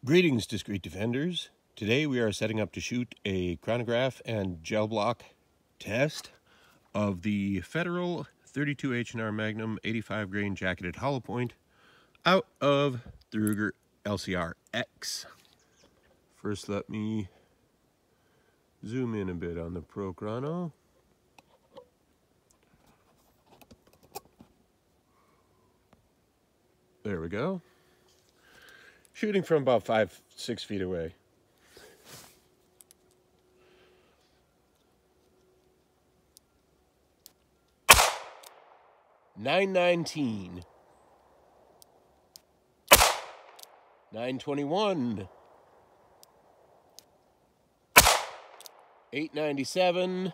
Greetings, discreet defenders. Today we are setting up to shoot a chronograph and gel block test of the Federal 32 H&R Magnum 85 grain jacketed hollow point out of the Ruger LCRx. First, let me zoom in a bit on the Pro Chrono. There we go. Shooting from about 5-6 feet away. $9.19. $9.21. $8.97.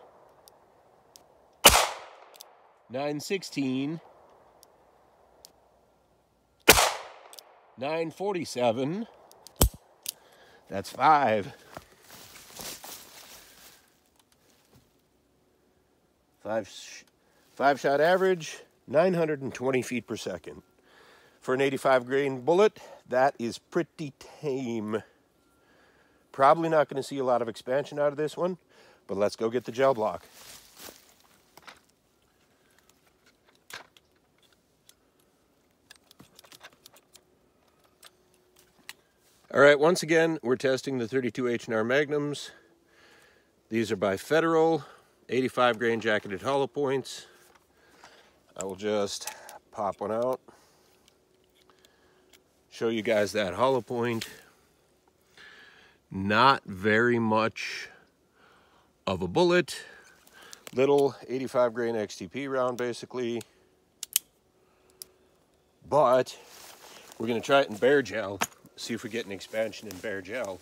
$9.16. $9.47. That's 5. 5-shot average, 920 feet per second. For an 85 grain bullet, that is pretty tame. Probably not going to see a lot of expansion out of this one, but let's go get the gel block. All right, once again, we're testing the 32 H&R Magnums. These are by Federal, 85 grain jacketed hollow points. I will just pop one out, show you guys that hollow point. Not very much of a bullet. Little 85 grain XTP round, basically. But we're going to try it in bare gel. See if we get an expansion in bare gel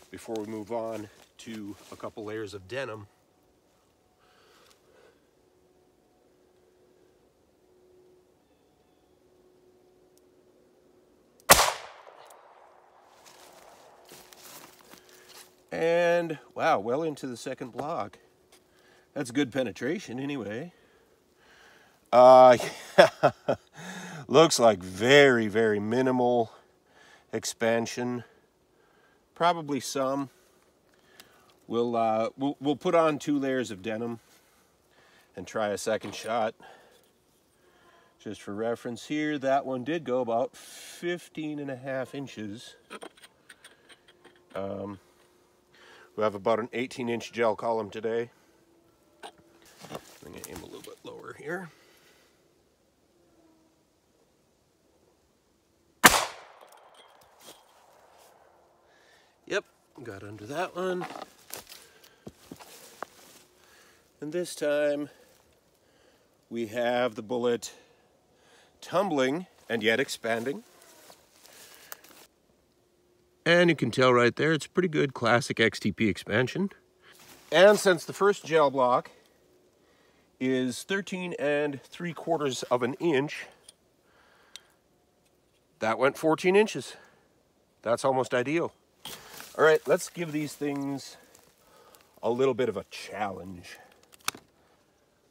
before we move on to a couple layers of denim. And wow, well into the second block. That's good penetration anyway. Looks like very, very minimal expansion, probably some. We'll put on 2 layers of denim and try a second shot. Just for reference here, that one did go about 15.5 inches. We have about an 18-inch gel column today. I'm going to aim a little bit lower here. Yep, got under that one. And this time we have the bullet tumbling and yet expanding. And you can tell right there, it's pretty good classic XTP expansion. And since the first gel block is 13 3/4 of an inch, that went 14 inches. That's almost ideal. All right, let's give these things a little bit of a challenge.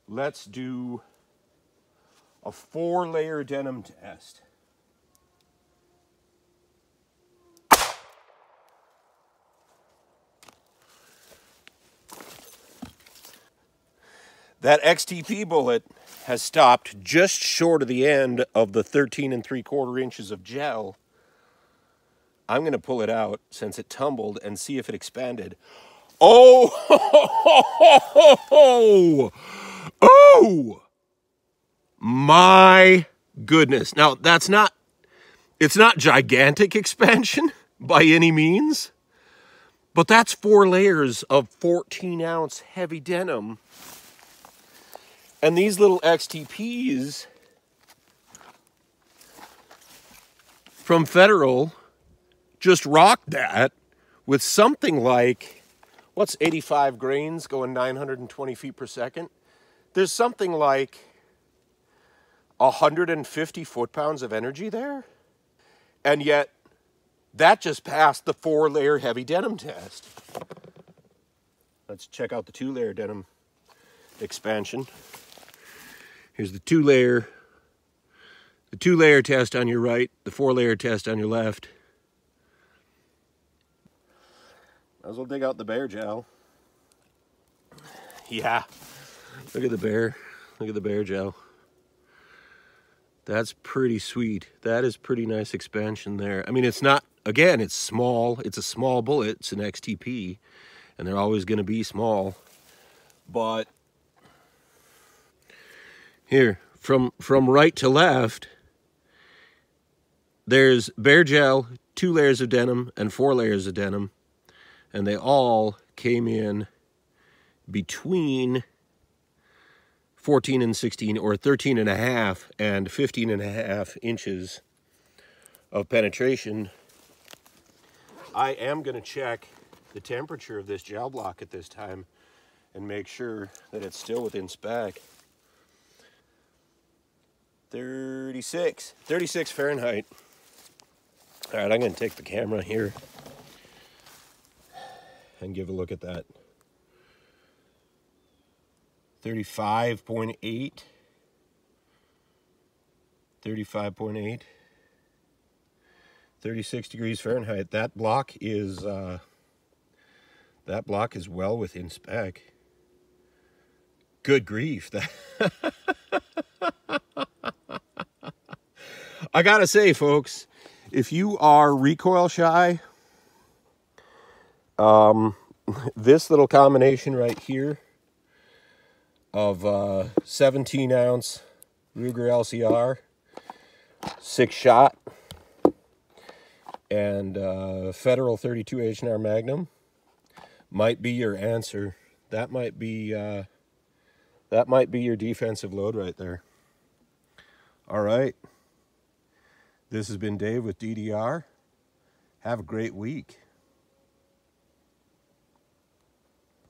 Let's do a 4-layer denim test. That XTP bullet has stopped just short of the end of the 13 3/4 inches of gel. I'm going to pull it out since it tumbled and see if it expanded. Oh! Oh! My goodness. Now, it's not gigantic expansion by any means, but that's 4 layers of 14-ounce heavy denim. And these little XTPs from Federal just rocked that with something like, what's 85 grains going 920 feet per second? There's something like 150 foot-pounds of energy there. And yet, that just passed the 4-layer heavy denim test. Let's check out the 2-layer denim expansion. Here's the 2-layer test on your right, the 4-layer test on your left. Might as well dig out the bear gel. Yeah. Look at the bear. Look at the bear gel. That's pretty sweet. That is pretty nice expansion there. I mean, it's not, again, it's small. It's a small bullet. It's an XTP, and they're always going to be small. But here, from right to left, there's bear gel, 2 layers of denim, and 4 layers of denim. And they all came in between 14 and 16, or 13 and a half and 15 and a half inches of penetration. I am going to check the temperature of this gel block at this time and make sure that it's still within spec. 36 Fahrenheit. All right, I'm going to take the camera here and give a look at that. 35.8. 35.8. 36 degrees Fahrenheit. That block is well within spec. Good grief. I gotta say, folks, if you are recoil shy, this little combination right here of 17-ounce Ruger LCR 6-shot and Federal 32 H&R Magnum might be your answer. That might be your defensive load right there. All right. This has been Dave with DDR. Have a great week.